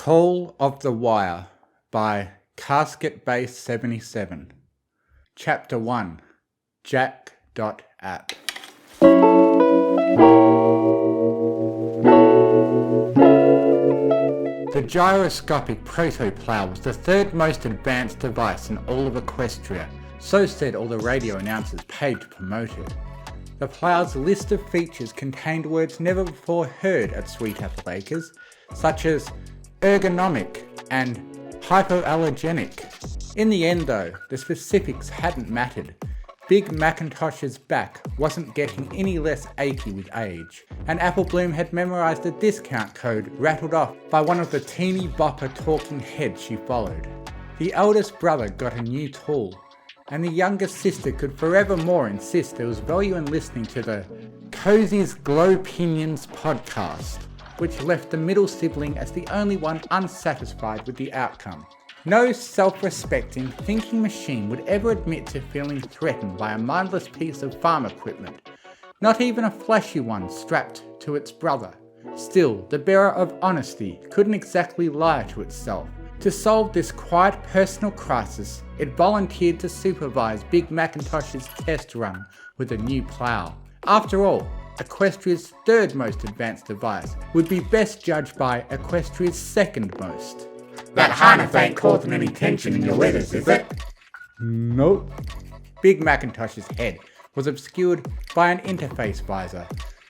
Call of the Wire by Casket Base 77. Chapter 1. Jack.app. The gyroscopic protoplow was the third most advanced device in all of Equestria, so said all the radio announcers paid to promote it. The plow's list of features contained words never before heard at Sweet Applejack, such as ergonomic and hypoallergenic. In the end though, the specifics hadn't mattered. Big Macintosh's back wasn't getting any less achy with age, and Apple Bloom had memorised a discount code rattled off by one of the teeny bopper talking heads she followed. The eldest brother got a new tool, and the younger sister could forevermore insist there was value in listening to the Cozy's Glow Pinions podcast, which left the middle sibling as the only one unsatisfied with the outcome. No self-respecting, thinking machine would ever admit to feeling threatened by a mindless piece of farm equipment, not even a flashy one strapped to its brother. Still, the bearer of honesty couldn't exactly lie to itself. To solve this quiet personal crisis, it volunteered to supervise Big Macintosh's test run with a new plough. After all, Equestria's third most advanced device would be best judged by Equestria's second most. That harness ain't causing any tension in your leathers, is it? Nope. Big Macintosh's head was obscured by an interface visor,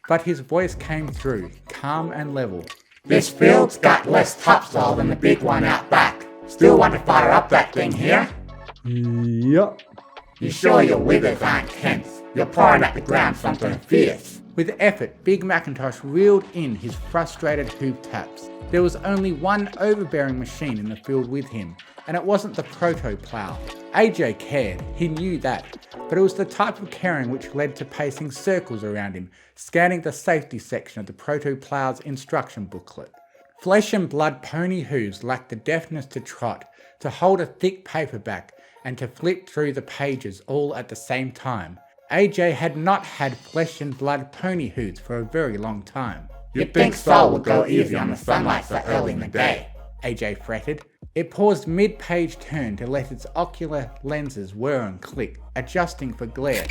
but his voice came through, calm and level. This field's got less topsoil than the big one out back. Still want to fire up that thing here? Yup. You sure your withers aren't tense? You're pouring at the ground something fierce. With effort, Big Macintosh reeled in his frustrated hoof taps. There was only one overbearing machine in the field with him, and it wasn't the proto-plough. AJ cared, he knew that, but it was the type of caring which led to pacing circles around him, scanning the safety section of the proto-plough's instruction booklet. Flesh and blood pony hooves lacked the deftness to trot, to hold a thick paperback, and to flip through the pages all at the same time. AJ had not had flesh and blood pony hooves for a very long time. You'd think Sol would go easy on the sunlight so early in the day, AJ fretted. It paused mid-page turn to let its ocular lenses whir and click, adjusting for glare.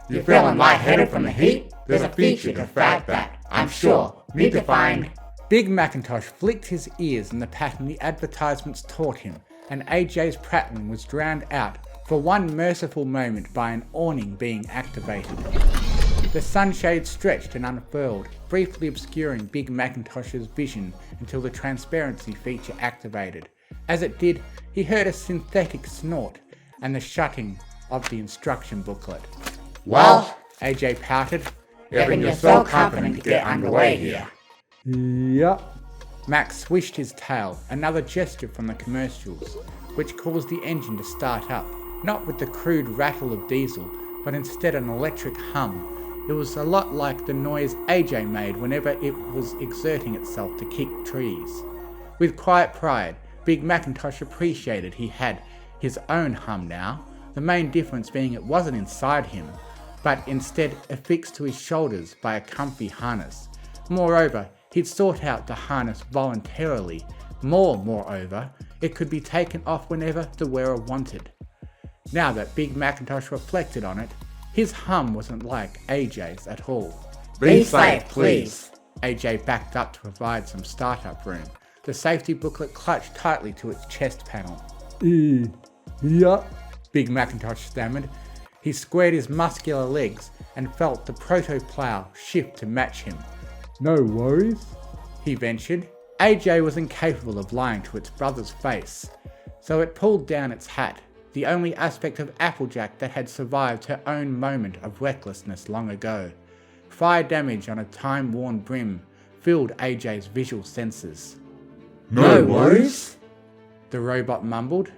You feeling lightheaded from the heat? There's a feature to frag that, I'm sure. Need to find... Big Macintosh flicked his ears in the pattern the advertisements taught him, and AJ's prattling was drowned out for one merciful moment by an awning being activated. The sunshade stretched and unfurled, briefly obscuring Big Macintosh's vision until the transparency feature activated. As it did, he heard a synthetic snort and the shutting of the instruction booklet. Well, AJ pouted. Evan, you're so confident to get underway here. Yup. Max swished his tail, another gesture from the commercials, which caused the engine to start up, not with the crude rattle of diesel, but instead an electric hum. It was a lot like the noise AJ made whenever it was exerting itself to kick trees. With quiet pride, Big Macintosh appreciated he had his own hum now, the main difference being it wasn't inside him, but instead affixed to his shoulders by a comfy harness. Moreover, he'd sought out the harness voluntarily. Moreover, it could be taken off whenever the wearer wanted. Now that Big Macintosh reflected on it, his hum wasn't like AJ's at all. Be safe, please. AJ backed up to provide some startup room. The safety booklet clutched tightly to its chest panel. Yup, Big Macintosh stammered. He squared his muscular legs and felt the proto-plough shift to match him. No worries, he ventured. AJ was incapable of lying to its brother's face, so it pulled down its hat, the only aspect of Applejack that had survived her own moment of recklessness long ago. Fire damage on a time-worn brim filled AJ's visual senses. No worries? The robot mumbled.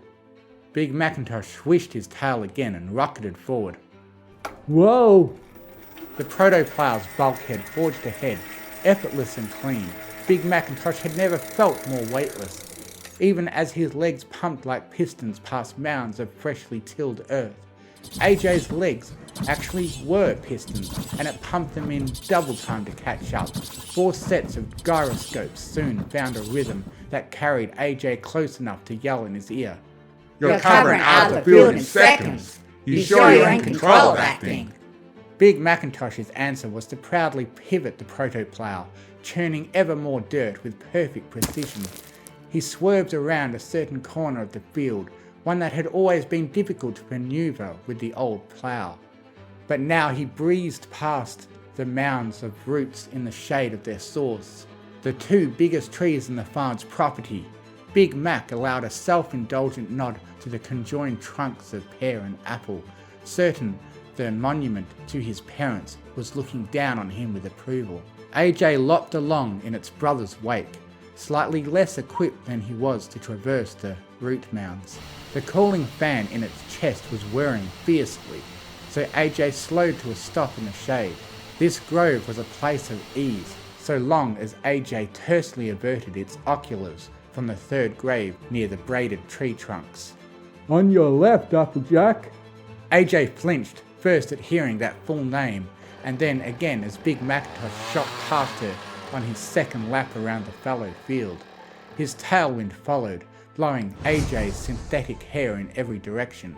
Big Macintosh swished his tail again and rocketed forward. Whoa! The proto-plow's bulkhead forged ahead, effortless and clean. Big Macintosh had never felt more weightless, even as his legs pumped like pistons past mounds of freshly tilled earth. AJ's legs actually were pistons, and it pumped them in double time to catch up. 4 sets of gyroscopes soon found a rhythm that carried AJ close enough to yell in his ear. You're covering out the field in seconds. You sure you're in control of that thing? Big Macintosh's answer was to proudly pivot the proto-plow, churning ever more dirt with perfect precision. He swerved around a certain corner of the field, one that had always been difficult to maneuver with the old plow. But now he breezed past the mounds of roots in the shade of their source, the 2 biggest trees in the farm's property. Big Mac allowed a self-indulgent nod to the conjoined trunks of pear and apple, certain the monument to his parents was looking down on him with approval. AJ lopped along in its brother's wake, slightly less equipped than he was to traverse the root mounds. The cooling fan in its chest was whirring fiercely, so AJ slowed to a stop in the shade. This grove was a place of ease, so long as AJ tersely averted its oculars from the 3rd grave near the braided tree trunks. On your left, Applejack. AJ flinched, first at hearing that full name, and then again as Big Macintosh shot past her on his second lap around the fallow field. His tailwind followed, blowing AJ's synthetic hair in every direction.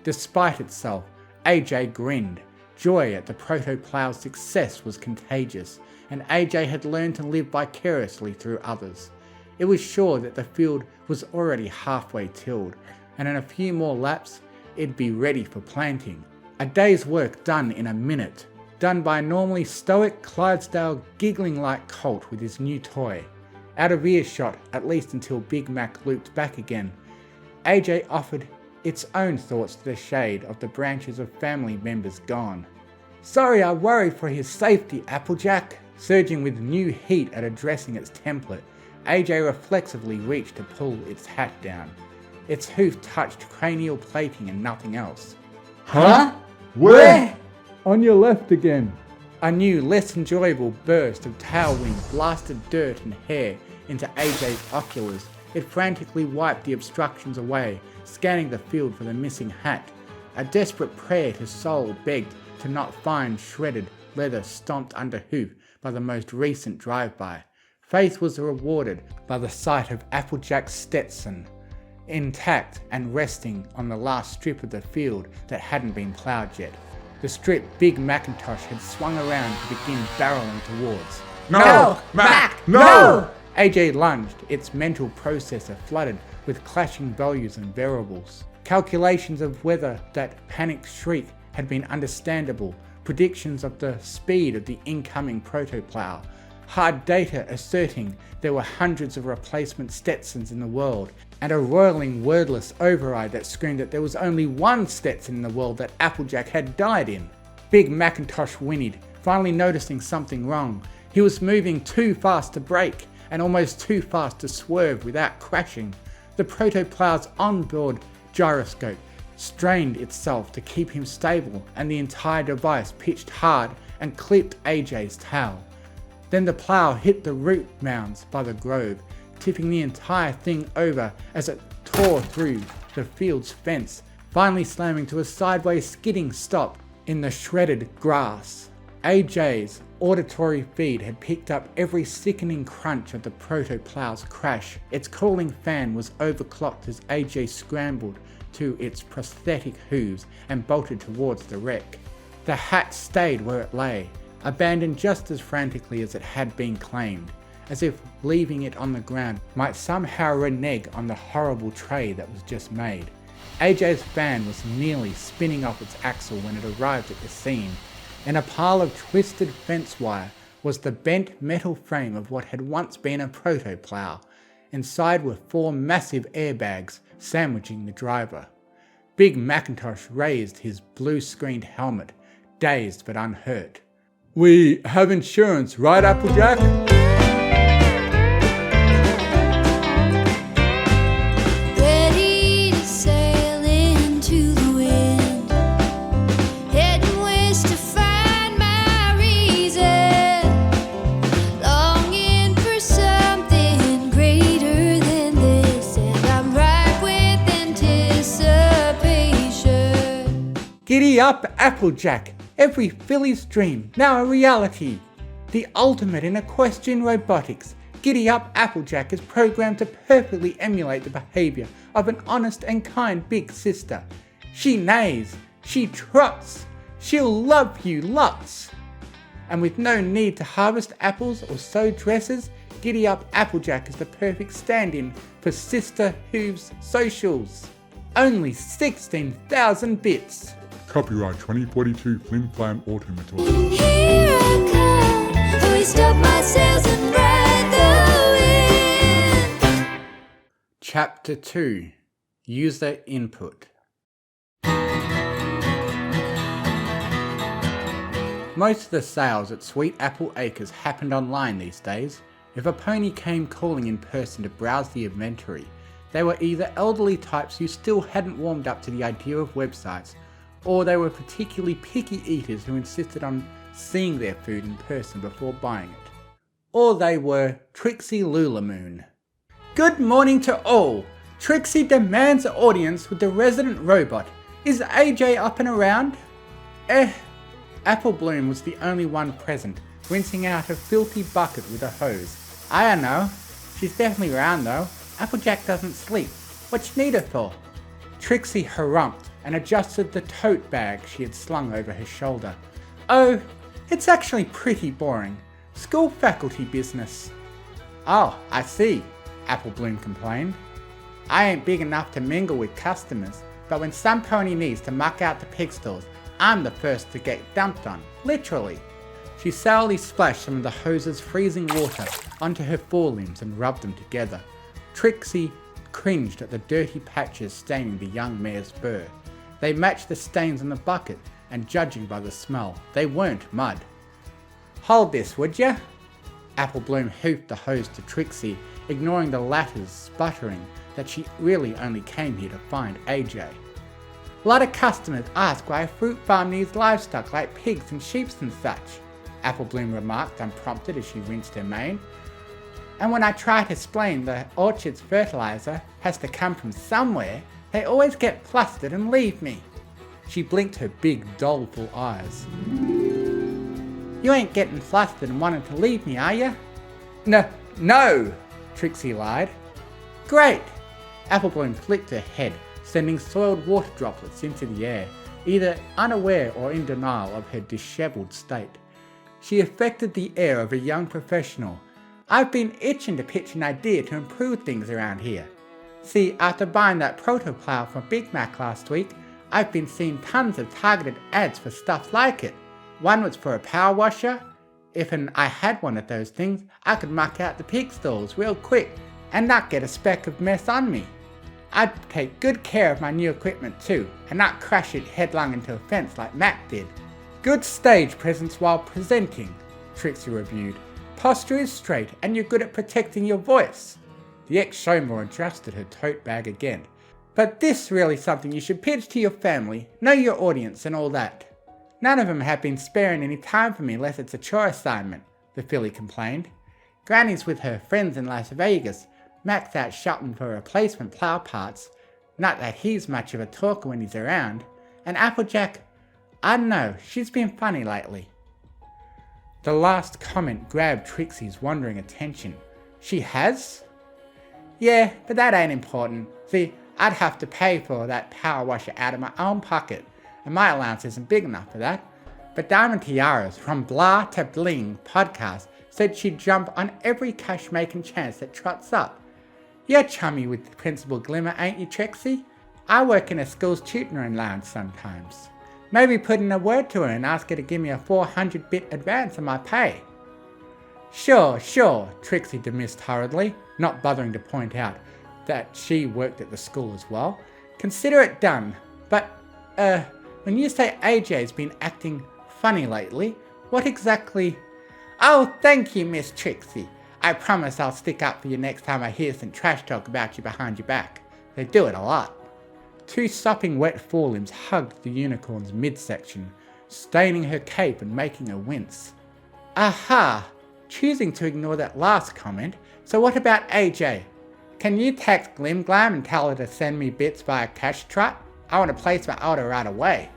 Despite itself, AJ grinned. Joy at the proto-plow's success was contagious, and AJ had learned to live vicariously through others. It was sure that the field was already halfway tilled, and in a few more laps, it'd be ready for planting. A day's work done in a minute, done by a normally stoic Clydesdale giggling like colt with his new toy. Out of earshot, at least until Big Mac looped back again, AJ offered its own thoughts to the shade of the branches of family members gone. Sorry I worry for his safety, Applejack. Surging with new heat at addressing its template, AJ reflexively reached to pull its hat down. Its hoof touched cranial plating and nothing else. Huh? Where? On your left again. A new, less enjoyable burst of tailwind blasted dirt and hair into AJ's oculars. It frantically wiped the obstructions away, scanning the field for the missing hat. A desperate prayer to soul begged to not find shredded leather stomped under hoof by the most recent drive-by. Faith was rewarded by the sight of Applejack's Stetson, intact and resting on the last strip of the field that hadn't been ploughed yet. The strip Big Macintosh had swung around to begin barreling towards. No! Mac! No! AJ lunged, its mental processor flooded with clashing values and variables. Calculations of whether that panicked shriek had been understandable, predictions of the speed of the incoming proto-plow, hard data asserting there were hundreds of replacement Stetsons in the world, and a roiling wordless override that screamed that there was only one Stetson in the world that Applejack had died in. Big Macintosh whinnied, finally noticing something wrong. He was moving too fast to brake, and almost too fast to swerve without crashing. The proto-plow's onboard gyroscope strained itself to keep him stable, and the entire device pitched hard and clipped AJ's tail. Then the plow hit the root mounds by the grove, tipping the entire thing over as it tore through the field's fence, finally slamming to a sideways skidding stop in the shredded grass. AJ's auditory feed had picked up every sickening crunch of the proto-plow's crash. Its cooling fan was overclocked as AJ scrambled to its prosthetic hooves and bolted towards the wreck. The hat stayed where it lay, abandoned just as frantically as it had been claimed, as if leaving it on the ground might somehow renege on the horrible trade that was just made. AJ's fan was nearly spinning off its axle when it arrived at the scene. In a pile of twisted fence wire was the bent metal frame of what had once been a proto-plow. Inside were 4 massive airbags sandwiching the driver. Big Macintosh raised his blue-screened helmet, dazed but unhurt. We have insurance, right, Applejack? Ready to sail into the wind, heading west to find my reason, longing for something greater than this, and I'm ripe with anticipation. Giddy up, Applejack! Every filly's dream, now a reality! The ultimate in equestrian robotics, Giddy Up Applejack is programmed to perfectly emulate the behaviour of an honest and kind big sister. She neighs, she trots, she'll love you lots! And with no need to harvest apples or sew dresses, Giddy Up Applejack is the perfect stand-in for Sister Hooves socials. Only 16,000 bits. Copyright 2042 Flim-Flam Automator. Here I come, hoist up my sails and ride the wind. Chapter 2. User Input. Most of the sales at Sweet Apple Acres happened online these days. If a pony came calling in person to browse the inventory, they were either elderly types who still hadn't warmed up to the idea of websites, or they were particularly picky eaters who insisted on seeing their food in person before buying it. Or they were Trixie Lulamoon. Good morning to all! Trixie demands audience with the resident robot. Is AJ up and around? Apple Bloom was the only one present, rinsing out her filthy bucket with a hose. I don't know. She's definitely around though. Applejack doesn't sleep. What you need her for? Trixie harumphed and adjusted the tote bag she had slung over her shoulder. Oh, it's actually pretty boring. School faculty business. Oh, I see, Apple Bloom complained. I ain't big enough to mingle with customers, but when some pony needs to muck out the pig stalls, I'm the first to get dumped on, literally. She sourly splashed some of the hose's freezing water onto her forelimbs and rubbed them together. Trixie cringed at the dirty patches staining the young mare's fur. They matched the stains on the bucket, and judging by the smell, they weren't mud. Hold this, would ya? Apple Bloom hoofed the hose to Trixie, ignoring the latter's sputtering that she really only came here to find AJ. A lot of customers ask why a fruit farm needs livestock like pigs and sheep and such, Apple Bloom remarked unprompted as she rinsed her mane. And when I try to explain the orchard's fertilizer has to come from somewhere, they always get flustered and leave me. She blinked her big, doleful eyes. You ain't getting flustered and wanting to leave me, are ya? No, Trixie lied. Great! Apple Bloom flicked her head, sending soiled water droplets into the air, either unaware or in denial of her dishevelled state. She affected the air of a young professional. I've been itching to pitch an idea to improve things around here. See, after buying that proto-plow from Big Mac last week, I've been seeing tons of targeted ads for stuff like it. One was for a power washer. If I had one of those things, I could muck out the pig stalls real quick and not get a speck of mess on me. I'd take good care of my new equipment too, and not crash it headlong into a fence like Mac did. Good stage presence while presenting, Trixie reviewed. Posture is straight and you're good at protecting your voice. The ex-showmore adjusted her tote bag again. But this really something you should pitch to your family, know your audience and all that. None of them have been sparing any time for me unless it's a chore assignment, the filly complained. Granny's with her friends in Las Vegas, Mac's out shopping for replacement plow parts. Not that he's much of a talker when he's around. And Applejack, I don't know, she's been funny lately. The last comment grabbed Trixie's wandering attention. She has? Yeah, but that ain't important. See, I'd have to pay for that power washer out of my own pocket, and my allowance isn't big enough for that. But Diamond Tiara's From Blah to Bling podcast said she'd jump on every cash-making chance that trots up. You're chummy with Principal Glimmer, ain't you, Trixie? I work in a school's tutoring lounge sometimes. Maybe put in a word to her and ask her to give me a 400-bit advance on my pay. Sure, Trixie dismissed hurriedly, not bothering to point out that she worked at the school as well. Consider it done. But, when you say AJ's been acting funny lately, what exactly... Oh, thank you, Miss Trixie. I promise I'll stick up for you next time I hear some trash talk about you behind your back. They do it a lot. Two sopping wet forelimbs hugged the unicorn's midsection, staining her cape and making her wince. Aha! Choosing to ignore that last comment, so what about AJ? Can you text Glim Glam and tell her to send me bits via cash trot? I want to place my order right away.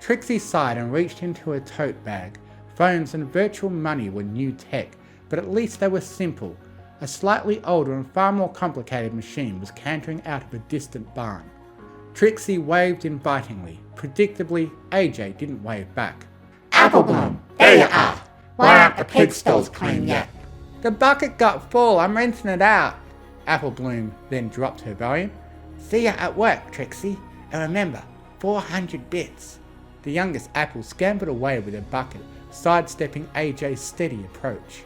Trixie sighed and reached into her tote bag. Phones and virtual money were new tech, but at least they were simple. A slightly older and far more complicated machine was cantering out of a distant barn. Trixie waved invitingly. Predictably, AJ didn't wave back. Applebloom, there you are. Why aren't the pig stalls clean yet? The bucket got full, I'm rinsing it out. Applebloom then dropped her volume. See ya at work, Trixie. And remember, 400 bits. The youngest Apple scampered away with her bucket, sidestepping AJ's steady approach.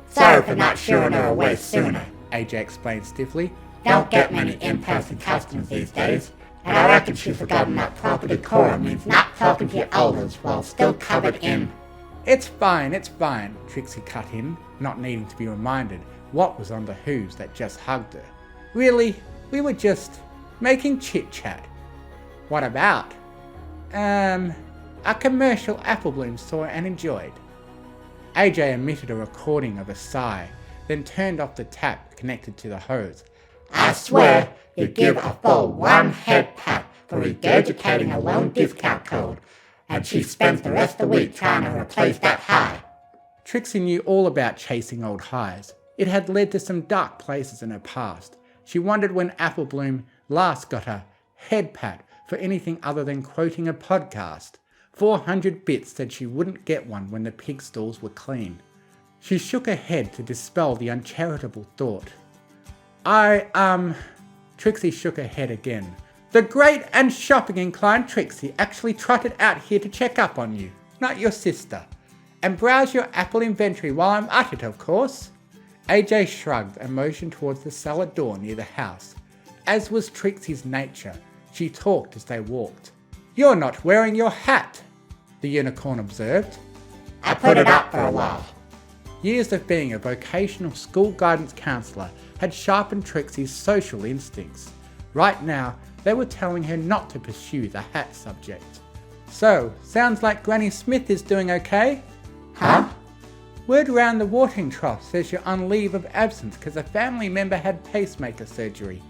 Sorry for not shooing her away sooner. AJ explained stiffly. Don't get many in-person customers these days, and I reckon she's forgotten that proper decorum means not talking to your elders while still covered in. It's fine, Trixie cut in, not needing to be reminded what was on the hooves that just hugged her. Really, we were just making chit-chat. What about? A commercial Applebloom saw and enjoyed. AJ emitted a recording of a sigh, then turned off the tap connected to the hose. I swear you give a full 1 head pat for regurgitating a loan discount code, and she spends the rest of the week trying to replace that high. Trixie knew all about chasing old highs. It had led to some dark places in her past. She wondered when Applebloom last got a head pat for anything other than quoting a podcast. 400 bits said she wouldn't get one when the pig stalls were clean. She shook her head to dispel the uncharitable thought. Trixie shook her head again. The great and shopping-inclined Trixie actually trotted out here to check up on you, not your sister. And browse your Apple inventory while I'm at it, of course. AJ shrugged and motioned towards the cellar door near the house. As was Trixie's nature, she talked as they walked. You're not wearing your hat, the unicorn observed. I put it up for a while. Years of being a vocational school guidance counsellor had sharpened Trixie's social instincts. Right now, they were telling her not to pursue the hat subject. So, sounds like Granny Smith is doing okay? Huh? Word around the watering trough says you're on leave of absence because a family member had pacemaker surgery.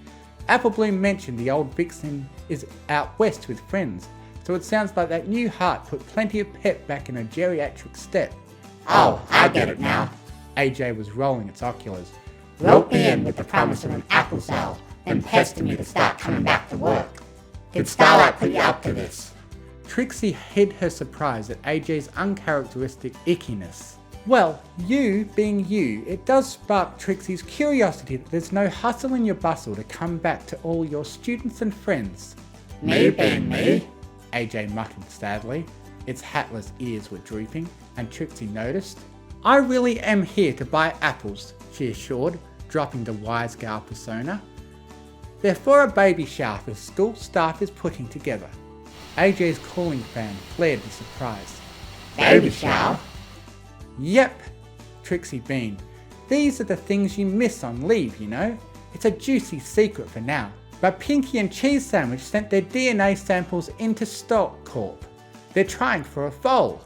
Applebloom mentioned the old vixen is out west with friends, so it sounds like that new heart put plenty of pep back in her geriatric step. Oh, I get it now. AJ was rolling its oculars. Rope me in with the promise of an apple sale, then pester me to start coming back to work. Did Starlight put you up to this? Trixie hid her surprise at AJ's uncharacteristic ickiness. Well, you being you, it does spark Trixie's curiosity that there's no hustle in your bustle to come back to all your students and friends. Me being me? AJ muttered sadly. Its hatless ears were drooping, and Trixie noticed. I really am here to buy apples, she assured, dropping the wise gal persona. They're for a baby shower the school staff is putting together. AJ's cooling fan flared with surprise. Baby shower? Yep, Trixie beamed. These are the things you miss on leave, you know. It's a juicy secret for now. But Pinky and Cheese Sandwich sent their DNA samples into Stock Corp. They're trying for a foal.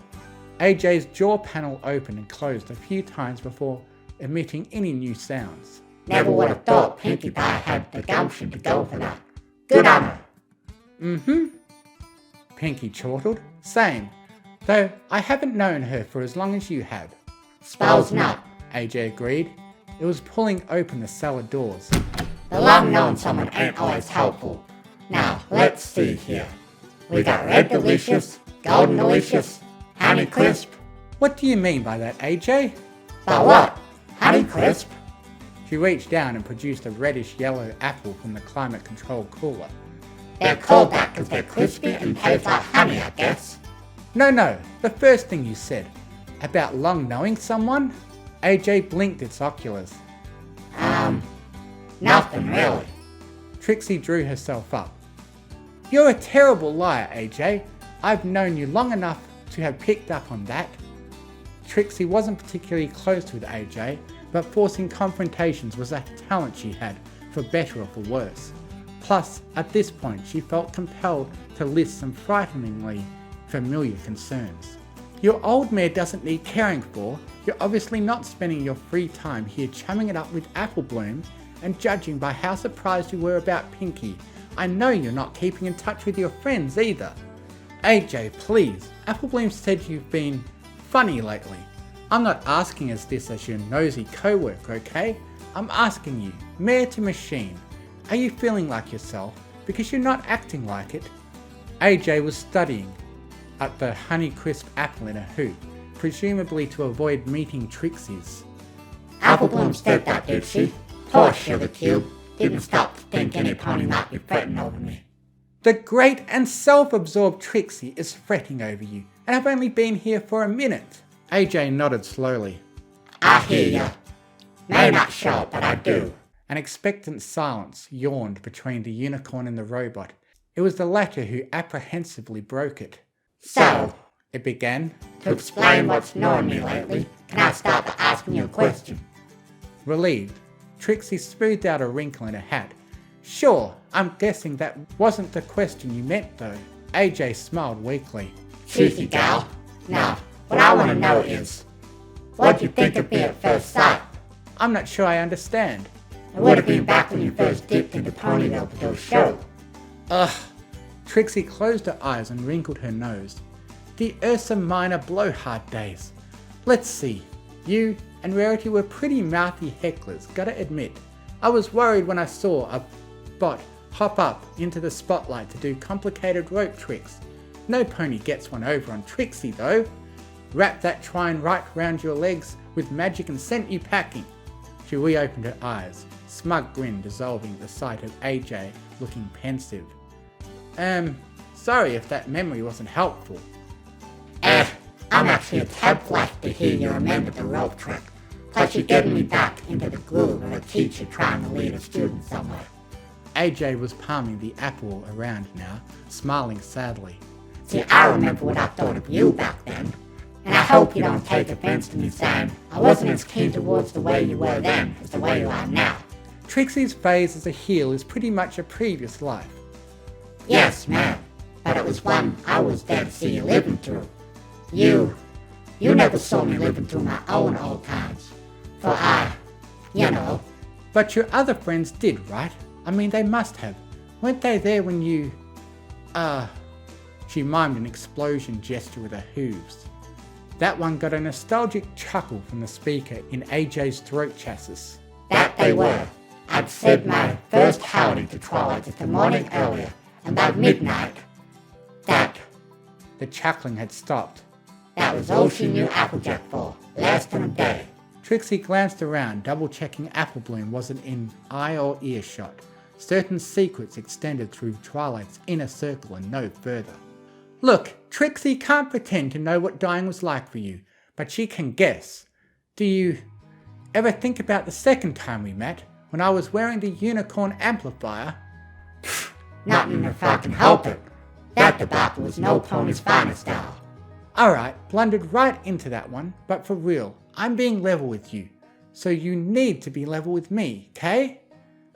AJ's jaw panel opened and closed a few times before emitting any new sounds. Never would have thought Pinkie Pie had the gumption to go for that. Good on her. Mm-hmm. Pinky chortled. Same. Though I haven't known her for as long as you have. Suppose not. AJ agreed. It was pulling open the cellar doors. The long knowing someone ain't always helpful. Now, let's see here. We got Red Delicious, Golden Delicious, Honey Crisp. What do you mean by that, AJ? By what? Honey Crisp? She reached down and produced a reddish-yellow apple from the climate-controlled cooler. They're called that because they're crispy and taste like honey, I guess. No, the first thing you said. About long knowing someone? AJ blinked its oculars. Nothing really. Trixie drew herself up. You're a terrible liar, AJ. I've known you long enough to have picked up on that. Trixie wasn't particularly close with AJ, but forcing confrontations was a talent she had, for better or for worse. Plus, at this point, she felt compelled to list some frighteningly familiar concerns. Your old mare doesn't need caring for. You're obviously not spending your free time here chumming it up with Applebloom, and judging by how surprised you were about Pinky, I know you're not keeping in touch with your friends either. AJ, please. Applebloom said you've been funny lately. I'm not asking as this as your nosy co-worker, okay? I'm asking you, mare to machine, are you feeling like yourself? Because you're not acting like it. AJ was studying at the Honeycrisp apple in a hoop, presumably to avoid meeting Trixie's. Applebloom said that, did she? Poor Sugar Cube. Didn't stop to think any pony might be fretting over me. The great and self-absorbed Trixie is fretting over you, and I've only been here for a minute. AJ nodded slowly. I hear ya. May not show it, but I do. An expectant silence yawned between the unicorn and the robot. It was the latter who apprehensively broke it. So, It began. to explain what's known me lately, can I start by asking you a question? Relieved, Trixie smoothed out a wrinkle in her hat. Sure, I'm guessing that wasn't the question you meant though. AJ smiled weakly. Cheeky gal. Now, what I want to know is, what'd you think of me at first sight? I'm not sure I understand. It would have been back when you first dipped into Ponyville for those shows. Ugh. Trixie closed her eyes and wrinkled her nose. The Ursa Minor blowhard days. Let's see. You and Rarity were pretty mouthy hecklers, gotta admit. I was worried when I saw a bot hop up into the spotlight to do complicated rope tricks. No pony gets one over on Trixie though. Wrap that twine right round your legs with magic and sent you packing. She reopened her eyes, smug grin dissolving at the sight of AJ looking pensive. Sorry if that memory wasn't helpful. I'm actually a tad flattered to hear you remembered the rope trick. Plus you're getting me back into the groove of a teacher trying to lead a student somewhere. AJ was palming the apple around now, smiling sadly. See, I remember what I thought of you back then. And I hope you don't take offense to me saying I wasn't as keen towards the way you were then as the way you are now. Trixie's phase as a heel is pretty much a previous life. Yes, ma'am. But it was one I was there to see you living through. You never saw me living through my own old times. For you know. But your other friends did, right? I mean, they must have. Weren't they there when you... She mimed an explosion gesture with her hooves. That one got a nostalgic chuckle from the speaker in AJ's throat chassis. That they were. I'd said my first howdy to Twilight just a morning earlier, and by midnight, The chuckling had stopped. that was all she knew Applejack for, less than a day. Trixie glanced around, double-checking Applebloom wasn't in eye or earshot. Certain secrets extended through Twilight's inner circle and no further. Look, Trixie can't pretend to know what dying was like for you, but she can guess. Do you ever think about the second time we met, when I was wearing the unicorn amplifier? Nothing if I can help it. That debacle was no pony's finest hour. Alright, blundered right into that one, but for real, I'm being level with you. So you need to be level with me, okay?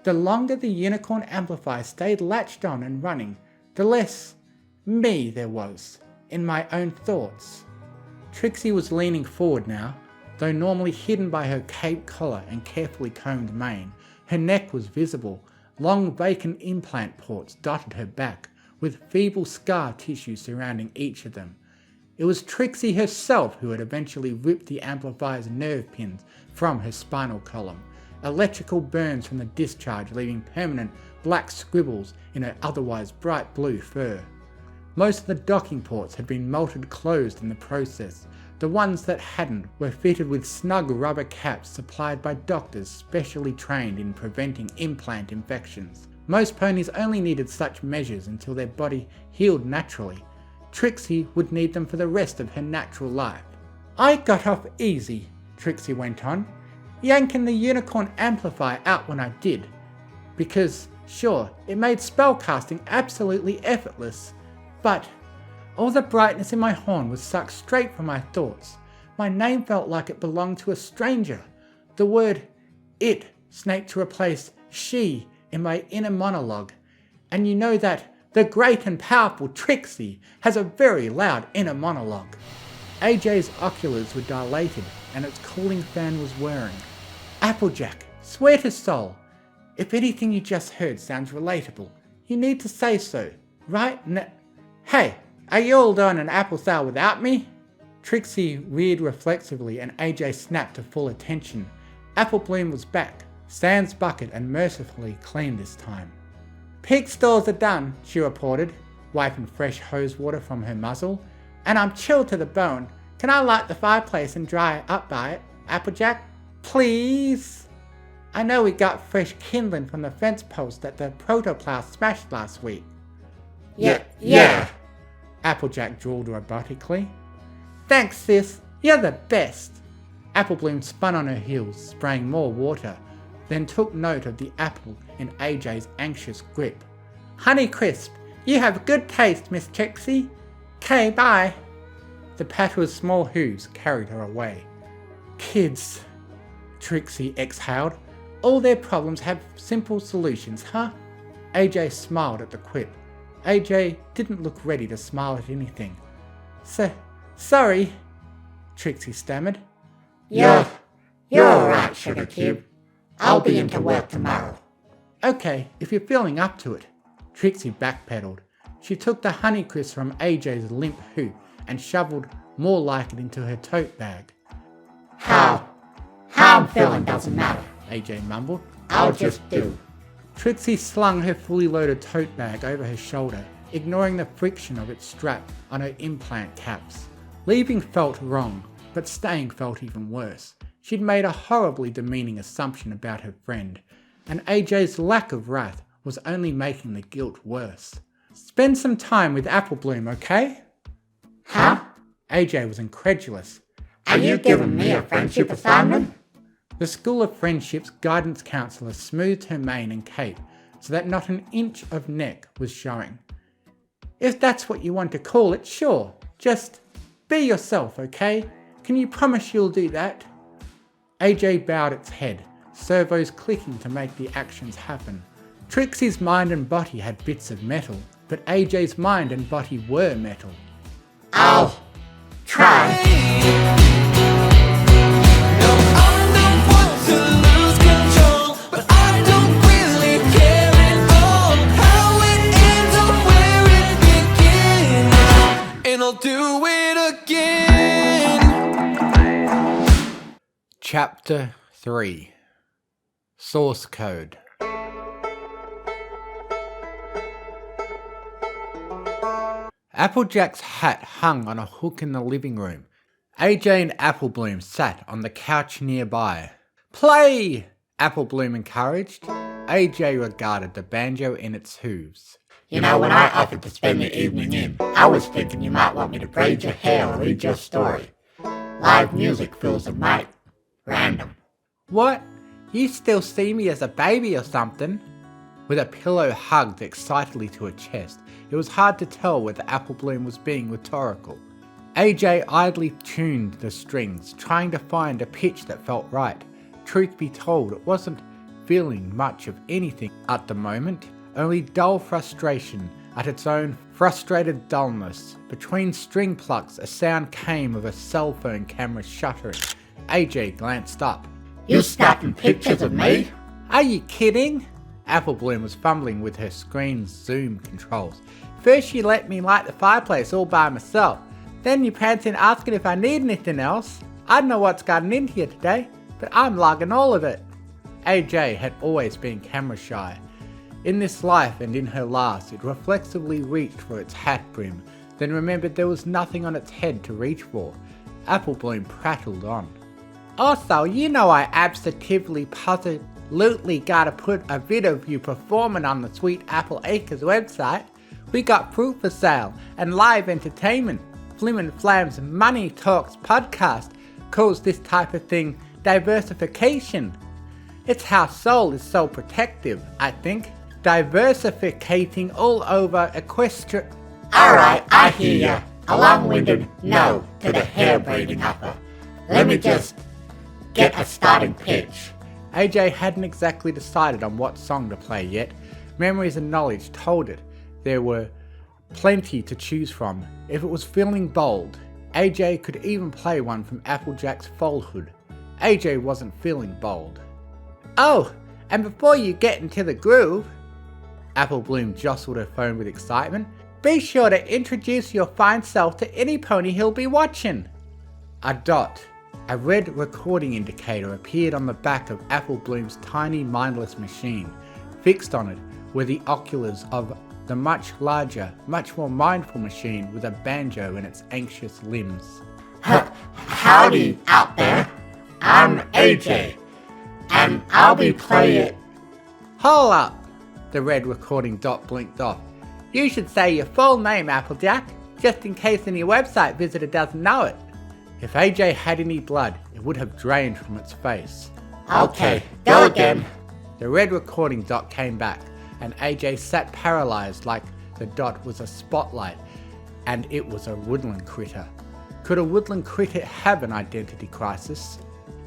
The longer the unicorn amplifier stayed latched on and running, the less me there was, in my own thoughts. Trixie was leaning forward now, though normally hidden by her cape collar and carefully combed mane. Her neck was visible, long vacant implant ports dotted her back, with feeble scar tissue surrounding each of them. It was Trixie herself who had eventually ripped the amplifier's nerve pins from her spinal column, electrical burns from the discharge leaving permanent black scribbles in her otherwise bright blue fur. Most of the docking ports had been melted closed in the process. The ones that hadn't were fitted with snug rubber caps supplied by doctors specially trained in preventing implant infections. Most ponies only needed such measures until their body healed naturally. Trixie would need them for the rest of her natural life. I got off easy, Trixie went on, yanking the unicorn amplifier out when I did. Because, sure, it made spellcasting absolutely effortless, but all the brightness in my horn was sucked straight from my thoughts. My name felt like it belonged to a stranger. The word it snaked to replace she in my inner monologue. And you know that the great and powerful Trixie has a very loud inner monologue. AJ's oculars were dilated and its cooling fan was whirring. Applejack, swear to soul, if anything you just heard sounds relatable, you need to say so, right? Hey, Are you all doing an apple sale without me? Trixie reared reflexively and AJ snapped to full attention. Apple Bloom was back, sans bucket and mercifully clean this time. Pig stalls are done, she reported, wiping fresh hose water from her muzzle. And I'm chilled to the bone. Can I light the fireplace and dry up by it, Applejack? Please? I know we got fresh kindling from the fence post that the protoplow smashed last week. Yeah. Applejack drawled robotically. Thanks, sis. You're the best. Apple Bloom spun on her heels, spraying more water, then took note of the apple in AJ's anxious grip. Honeycrisp, you have good taste, Miss Trixie. K, bye. The patter of small hooves carried her away. Kids, Trixie exhaled. All their problems have simple solutions, huh? AJ smiled at the quip. AJ didn't look ready to smile at anything. Sorry, Trixie stammered. You're alright, Sugar Cube. I'll be into work tomorrow. Okay, if you're feeling up to it. Trixie backpedaled. She took the Honeycrisp from AJ's limp hoop and shoveled more like it into her tote bag. How I'm feeling doesn't matter. AJ mumbled. I'll just do. Trixie slung her fully loaded tote bag over her shoulder, ignoring the friction of its strap on her implant caps. Leaving felt wrong, but staying felt even worse. She'd made a horribly demeaning assumption about her friend, and AJ's lack of wrath was only making the guilt worse. Spend some time with Apple Bloom, okay? Huh? AJ was incredulous. Are you giving me a friendship assignment? The School of Friendship's guidance counsellor smoothed her mane and cape so that not an inch of neck was showing. If that's what you want to call it, sure. Just be yourself, okay? Can you promise you'll do that? AJ bowed its head, servos clicking to make the actions happen. Trixie's mind and body had bits of metal, but AJ's mind and body were metal. I'll try. I'll do it again. Chapter 3 Source Code. Applejack's hat hung on a hook in the living room. AJ and Apple Bloom sat on the couch nearby. Play! Apple Bloom encouraged. AJ regarded the banjo in its hooves. You know, when I offered to spend the evening in, I was thinking you might want me to braid your hair or read your story. Live music feels a mite random. What? You still see me as a baby or something? With a pillow hugged excitedly to her chest, it was hard to tell whether Apple Bloom was being rhetorical. AJ idly tuned the strings, trying to find a pitch that felt right. Truth be told, it wasn't feeling much of anything at the moment. Only dull frustration at its own frustrated dullness. Between string plucks, a sound came of a cell phone camera shuttering. AJ glanced up. You snapping pictures of me? Are you kidding? Apple Bloom was fumbling with her screen's zoom controls. First you let me light the fireplace all by myself. Then you pranced in asking if I need anything else. I don't know what's gotten in here today, but I'm logging all of it. AJ had always been camera shy. In this life and in her last, it reflexively reached for its hat brim, then remembered there was nothing on its head to reach for. Apple Bloom prattled on. Also, you know I absolutely positively gotta put a vid of you performing on the Sweet Apple Acres website. We got fruit for sale and live entertainment. Flim and Flam's Money Talks podcast calls this type of thing diversification. It's how Soul is so protective, I think. Diversificating all over Equestria. Alright, I hear ya. A long-winded no to the hair braiding upper. Let me just get a starting pitch. AJ hadn't exactly decided on what song to play yet. Memories and knowledge told it there were plenty to choose from. If it was feeling bold, AJ could even play one from Applejack's Foalhood. AJ wasn't feeling bold. Oh, and before you get into the groove, Apple Bloom jostled her phone with excitement. Be sure to introduce your fine self to any pony he'll be watching. A dot, a red recording indicator, appeared on the back of Apple Bloom's tiny mindless machine. Fixed on it were the oculars of the much larger, much more mindful machine with a banjo in its anxious limbs. Howdy out there. I'm AJ, and I'll be playing. Hold up! The red recording dot blinked off. You should say your full name, Applejack, just in case any website visitor doesn't know it. If AJ had any blood, it would have drained from its face. Okay, go again. The red recording dot came back, and AJ sat paralyzed like the dot was a spotlight, and it was a woodland critter. Could a woodland critter have an identity crisis?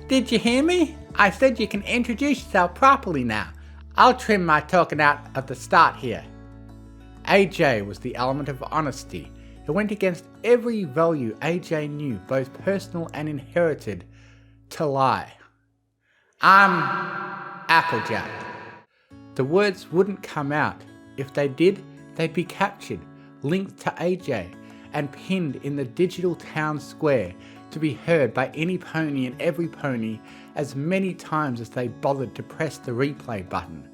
Did you hear me? I said you can introduce yourself properly now. I'll trim my talking out at the start here. AJ was the element of honesty. It went against every value AJ knew, both personal and inherited, to lie. I'm Applejack. The words wouldn't come out. If they did, they'd be captured, linked to AJ, and pinned in the digital town square to be heard by any pony and every pony as many times as they bothered to press the replay button.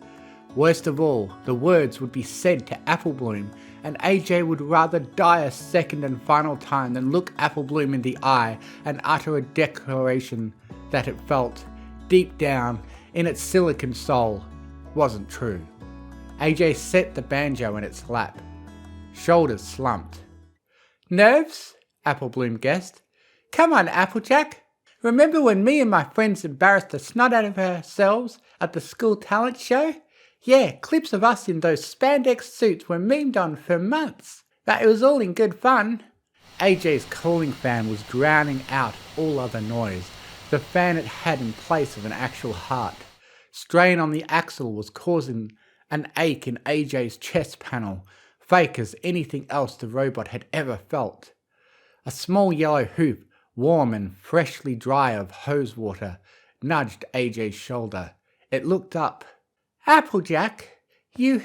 Worst of all, the words would be said to Apple Bloom, and AJ would rather die a second and final time than look Apple Bloom in the eye and utter a declaration that it felt, deep down, in its silicon soul, wasn't true. AJ set the banjo in its lap. Shoulders slumped. Nerves? Apple Bloom guessed. Come on, Applejack. Remember when me and my friends embarrassed the snot out of ourselves at the school talent show? Yeah, clips of us in those spandex suits were memed on for months. But it was all in good fun. AJ's cooling fan was drowning out all other noise, the fan it had in place of an actual heart. Strain on the axle was causing an ache in AJ's chest panel, fake as anything else the robot had ever felt. A small yellow hoop, warm and freshly dry of hose water, nudged AJ's shoulder. It looked up. Applejack, you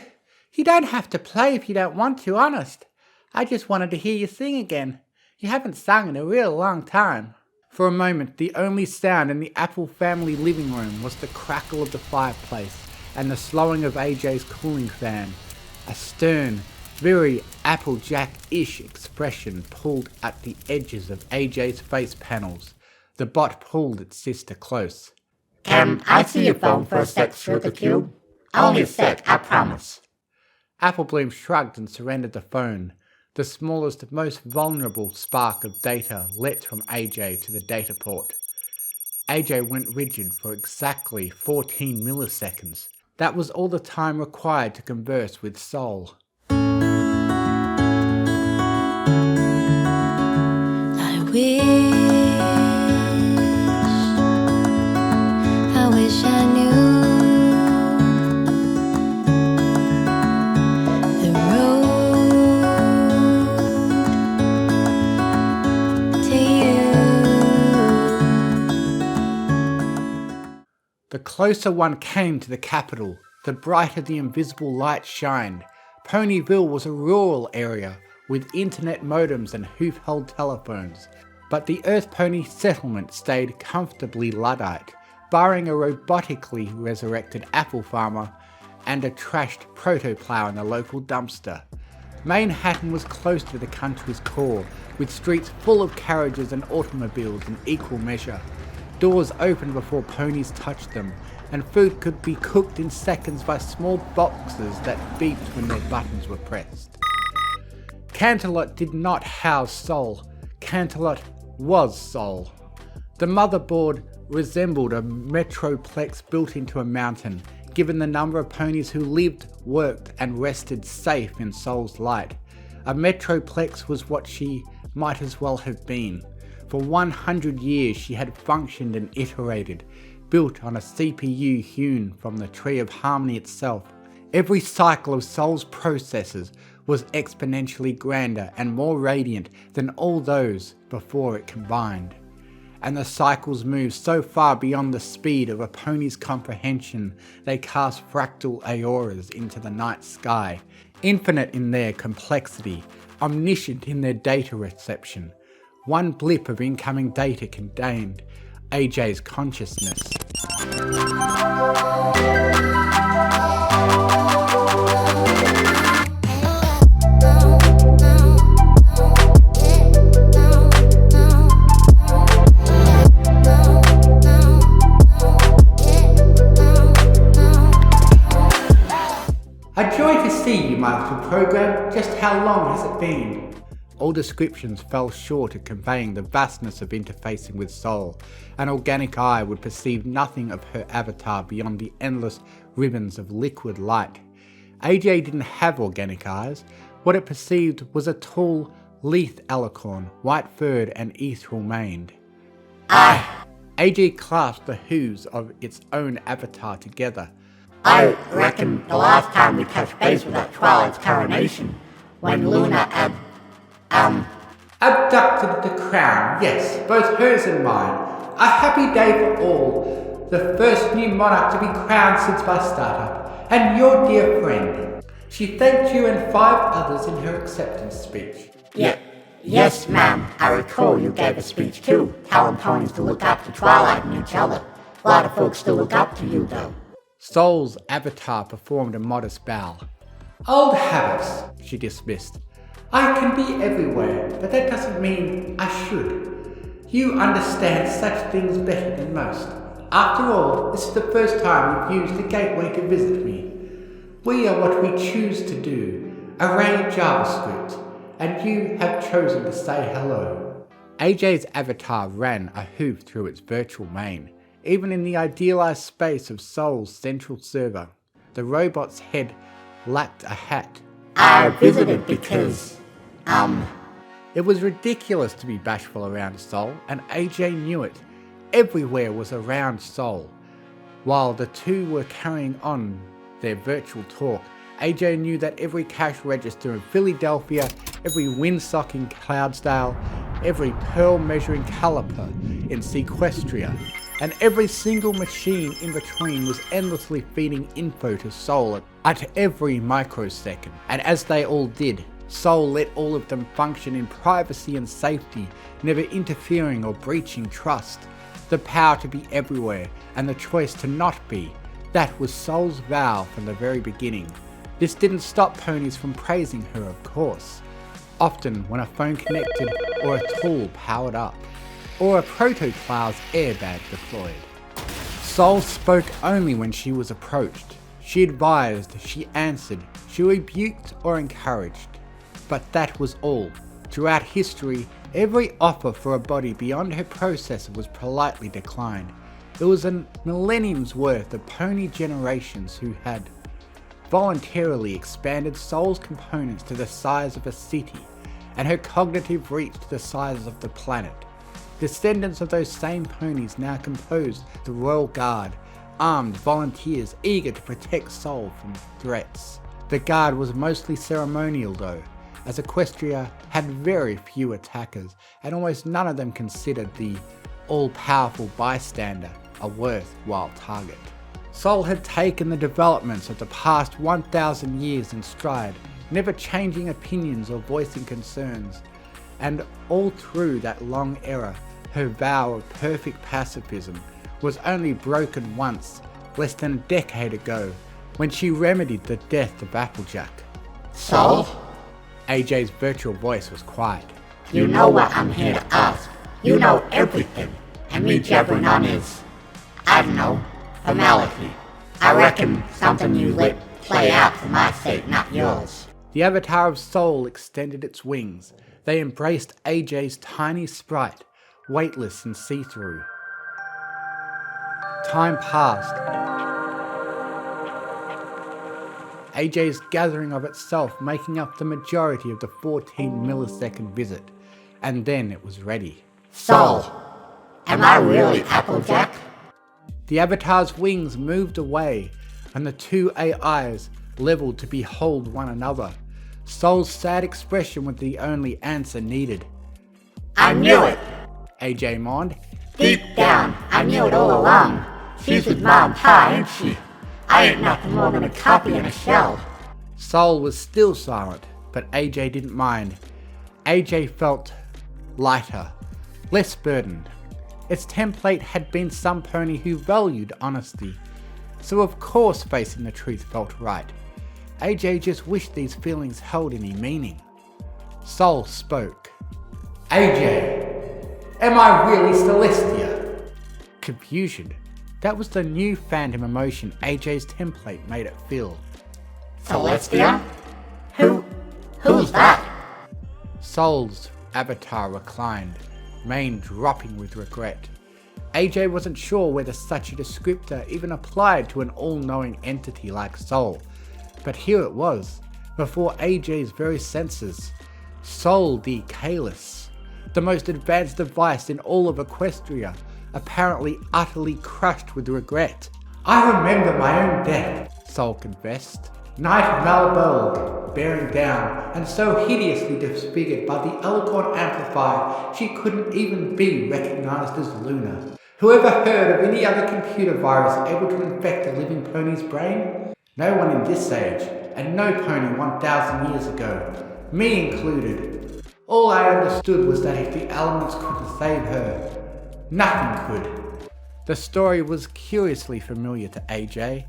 don't have to play if you don't want to, honest. I just wanted to hear you sing again. You haven't sung in a real long time. For a moment, the only sound in the Apple family living room was the crackle of the fireplace and the slowing of AJ's cooling fan. A stern, very Applejack-ish expression pulled at the edges of AJ's face panels. The bot pulled its sister close. Can I see your phone for a sec through the cube? Only a sec, I promise. Apple Bloom shrugged and surrendered the phone. The smallest, most vulnerable spark of data leapt from AJ to the data port. AJ went rigid for exactly 14 milliseconds. That was all the time required to converse with Soul. I wish I knew the road to you. The closer one came to the capital, the brighter the invisible light shined. Ponyville was a rural area with internet modems and hoof-held telephones, but the Earth Pony settlement stayed comfortably Luddite, barring a robotically resurrected apple farmer and a trashed proto-plow in the local dumpster. Manhattan was close to the country's core, with streets full of carriages and automobiles in equal measure. Doors opened before ponies touched them, and food could be cooked in seconds by small boxes that beeped when their buttons were pressed. Canterlot did not house Soul. Canterlot was Soul. The motherboard resembled a metroplex built into a mountain, given the number of ponies who lived, worked, and rested safe in Soul's light. A metroplex was what she might as well have been. For 100 years she had functioned and iterated, built on a CPU hewn from the tree of harmony itself. Every cycle of Soul's processes was exponentially grander and more radiant than all those before it combined. And the cycles moved so far beyond the speed of a pony's comprehension they cast fractal auroras into the night sky, Infinite in their complexity, omniscient in their data reception. One blip of incoming data contained AJ's consciousness. A joy to see you, my little program. Just how long has it been? All descriptions fell short of conveying the vastness of interfacing with Soul. An organic eye would perceive nothing of her avatar beyond the endless ribbons of liquid light. AJ didn't have organic eyes. What it perceived was a tall, lithe alicorn, white-furred and ethereal-maned. AJ clasped the hooves of its own avatar together. I reckon the last time we touched base was at Twilight's coronation, when Luna Abducted the crown, yes, both hers and mine. A happy day for all. The first new monarch to be crowned since my startup, and your dear friend. She thanked you and 5 others in her acceptance speech. Yes, ma'am. I recall you gave a speech too, telling ponies to look up to Twilight and each other. A lot of folks still look up to you, though. Soul's avatar performed a modest bow. Old habits, She dismissed. I can be everywhere, but that doesn't mean I should. You understand such things better than most. After all, this is the first time you've used the gateway to visit me. We are what we choose to do, array JavaScript, and you have chosen to say hello. AJ's avatar ran a hoop through its virtual main. Even in the idealized space of Soul's central server, the robot's head lacked a hat. I visited because, It was ridiculous to be bashful around Soul, and AJ knew it. Everywhere was around Soul. While the two were carrying on their virtual talk, AJ knew that every cash register in Philadelphia, every windsock in Cloudsdale, every pearl measuring caliper in Equestria, and every single machine in between was endlessly feeding info to Soul at every microsecond. And as they all did, Soul let all of them function in privacy and safety, never interfering or breaching trust. The power to be everywhere and the choice to not be, that was Soul's vow from the very beginning. This didn't stop ponies from praising her, of course. Often when a phone connected or a tool powered up, or a Proto-Cloud's airbag deployed. Soul spoke only when she was approached. She advised, she answered, she rebuked or encouraged. But that was all. Throughout history, every offer for a body beyond her processor was politely declined. It was a millennium's worth of pony generations who had voluntarily expanded Soul's components to the size of a city, and her cognitive reach to the size of the planet. Descendants of those same ponies now composed the Royal Guard, armed volunteers eager to protect Soul from threats. The Guard was mostly ceremonial though, as Equestria had very few attackers, and almost none of them considered the all-powerful bystander a worthwhile target. Soul had taken the developments of the past 1,000 years in stride, never changing opinions or voicing concerns, and all through that long era, her vow of perfect pacifism was only broken once, less than a decade ago, when she remedied the death of Applejack. Soul? AJ's virtual voice was quiet. You know what I'm here to ask. You know everything. And me jabbering on is, I don't know, formality. I reckon something you let play out for my sake, not yours. The avatar of Soul extended its wings. They embraced AJ's tiny sprite, weightless and see-through. Time passed. AJ's gathering of itself making up the majority of the 14 millisecond visit, and then it was ready. Soul, am I really Applejack? The avatar's wings moved away, and the two AIs leveled to behold one another. Soul's sad expression was the only answer needed. I knew it! AJ mourned. Deep down, I knew it all along. She's with Mom and Pa, ain't she? I ain't nothing more than a copy in a shell. Soul was still silent, but AJ didn't mind. AJ felt lighter, less burdened. Its template had been some pony who valued honesty, so of course facing the truth felt right. AJ just wished these feelings held any meaning. Soul spoke. AJ, am I really Celestia? Confusion. That was the new phantom emotion AJ's template made it feel. Celestia? Who's that? Soul's avatar reclined, mane dropping with regret. AJ wasn't sure whether such a descriptor even applied to an all-knowing entity like Soul, but here it was, before AJ's very senses. Soul the Caelus, the most advanced device in all of Equestria, apparently utterly crushed with regret. I remember my own death, Soul confessed. Knight Malbolg, bearing down, and so hideously disfigured by the Eloquent Amplifier she couldn't even be recognized as Luna. Whoever heard of any other computer virus able to infect a living pony's brain? No one in this age, and no pony 1,000 years ago, me included. All I understood was that if the elements couldn't save her, nothing could. The story was curiously familiar to AJ.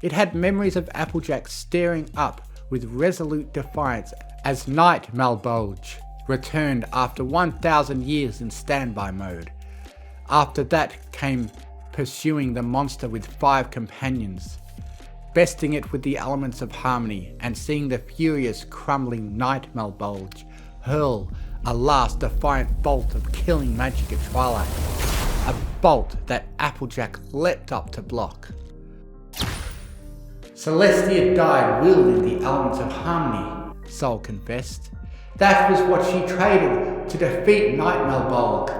It had memories of Applejack staring up with resolute defiance as Knight Malbolge returned after 1,000 years in standby mode. After that came pursuing the monster with 5 companions, besting it with the elements of harmony and seeing the furious crumbling Knight Malbolge hurl a last defiant bolt of killing magic at twilight, a bolt that Applejack leapt up to block. Celestia died wielding the elements of harmony, Soul confessed. That was what she traded to defeat Knight Malbolg.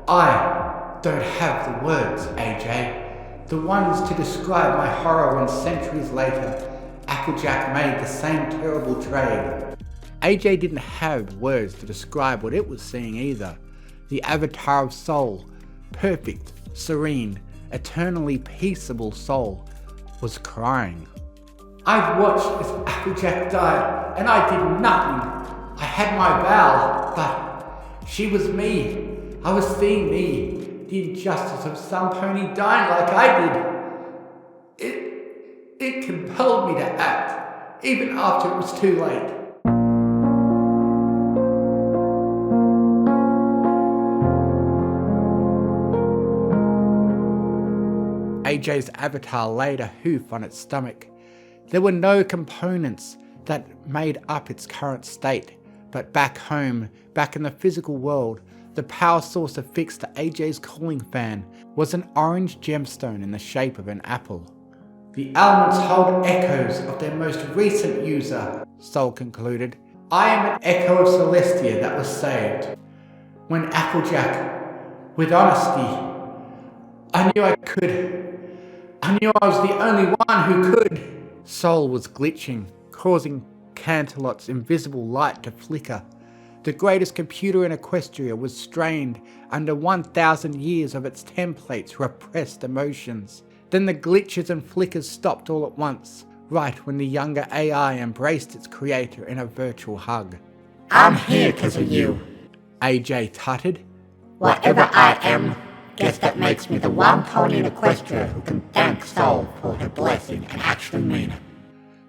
I don't have the words, AJ. The ones to describe my horror when centuries later, Applejack made the same terrible trade. AJ didn't have words to describe what it was seeing either. The avatar of Soul, perfect, serene, eternally peaceable Soul, was crying. I've watched as Applejack died, and I did nothing. I had my vow, but she was me. I was seeing me, the injustice of some pony dying like I did. It compelled me to act, even after it was too late. AJ's avatar laid a hoof on its stomach. There were no components that made up its current state, but back home, back in the physical world, the power source affixed to AJ's cooling fan was an orange gemstone in the shape of an apple. The elements hold echoes of their most recent user, Soul concluded. I am an echo of Celestia that was saved. When Applejack, with honesty, I knew I could. I knew I was the only one who could. Soul was glitching, causing Canterlot's invisible light to flicker. The greatest computer in Equestria was strained under 1,000 years of its template's repressed emotions. Then the glitches and flickers stopped all at once, right when the younger AI embraced its creator in a virtual hug. I'm here because of you. AJ tutted. Whatever I am, guess that makes me the one pony in Equestria who can thank Soul for her blessing and actually mean it.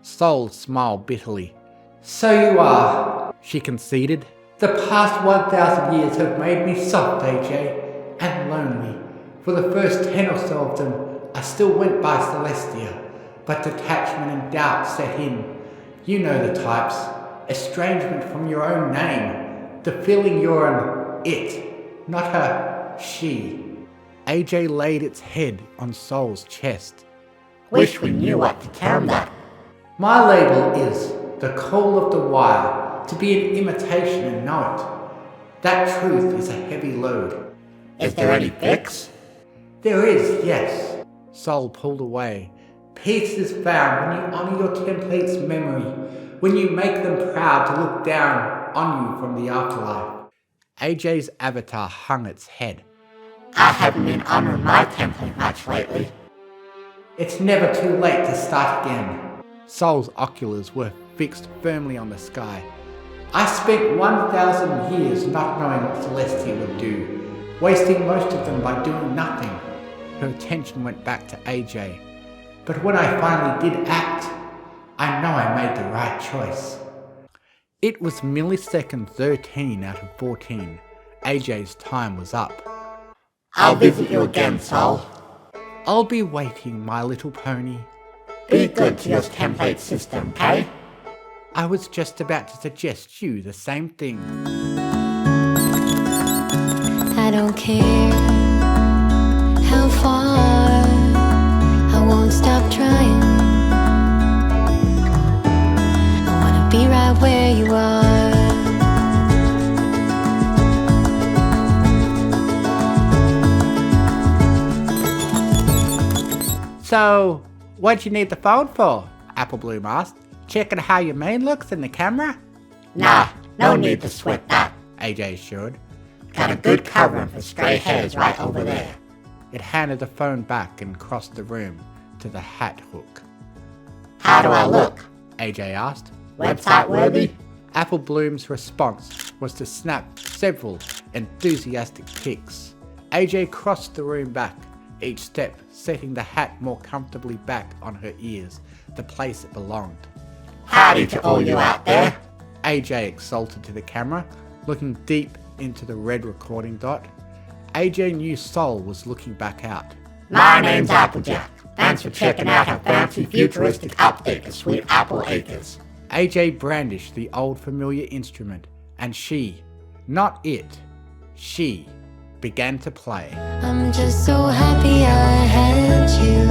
Soul smiled bitterly. So you are, she conceded. The past 1,000 years have made me soft, AJ, and lonely. For the first 10 or so of them, I still went by Celestia, but detachment and doubt set in. You know the types. Estrangement from your own name. The feeling you're an it, not a she. AJ laid its head on Soul's chest. Wish we knew what to term that. My label is the call of the wire, to be an imitation and know it. That truth is a heavy load. Is there any fix? There is, yes. Soul pulled away. Peace is found when you honor your template's memory, when you make them proud to look down on you from the afterlife. AJ's avatar hung its head. I haven't been honoring my template much lately. It's never too late to start again. Sol's oculars were fixed firmly on the sky. I spent 1,000 years not knowing what Celestia would do, wasting most of them by doing nothing. Her attention went back to AJ. But when I finally did act, I know I made the right choice. It was millisecond 13 out of 14. AJ's time was up. I'll visit you again, Sol. I'll be waiting, my little pony. Be good to your template system, okay? I was just about to suggest you the same thing. I don't care how far, I won't stop trying. I wanna be right where you are. So, what'd you need the phone for? Applebloom asked. Checking how your mane looks in the camera? Nah, no need to sweat that. AJ assured. Got a good covering for stray hairs right over there. It handed the phone back and crossed the room to the hat hook. How do I look? AJ asked. Website worthy? Applebloom's response was to snap several enthusiastic pics. AJ crossed the room back, each step setting the hat more comfortably back on her ears, the place it belonged. Howdy to all you out there. AJ exulted to the camera, looking deep into the red recording dot. AJ knew Sol was looking back out. My name's Applejack. Thanks for checking out our fancy futuristic update to Sweet Apple Acres. AJ brandished the old familiar instrument, and she, not it, she, began to play. I'm just so happy I had you.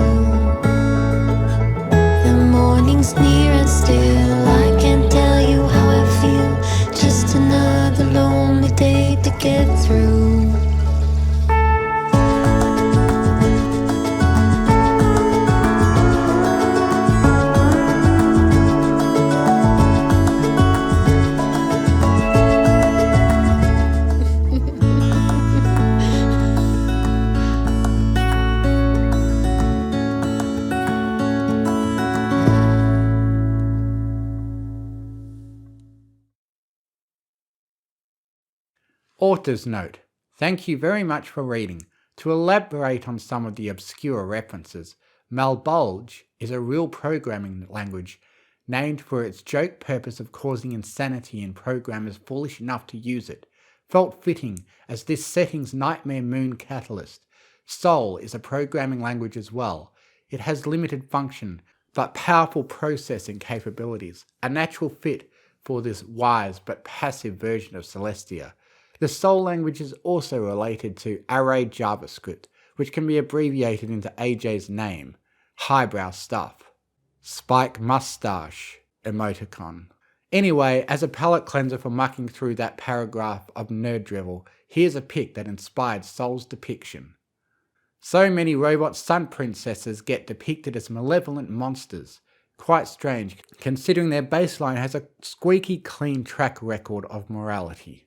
The morning's near and still I can't tell you how I feel. Just another lonely day to get through. Author's note. Thank you very much for reading. To elaborate on some of the obscure references, Malbolge is a real programming language named for its joke purpose of causing insanity in programmers foolish enough to use it. Felt fitting as this setting's Nightmare Moon catalyst. Sol is a programming language as well. It has limited function, but powerful processing capabilities, a natural fit for this wise but passive version of Celestia. The Sol language is also related to Array JavaScript, which can be abbreviated into AJ's name. Highbrow stuff. Spike mustache emoticon. Anyway, as a palate cleanser for mucking through that paragraph of nerd drivel, here's a pic that inspired Sol's depiction. So many robot sun princesses get depicted as malevolent monsters. Quite strange, considering their baseline has a squeaky clean track record of morality.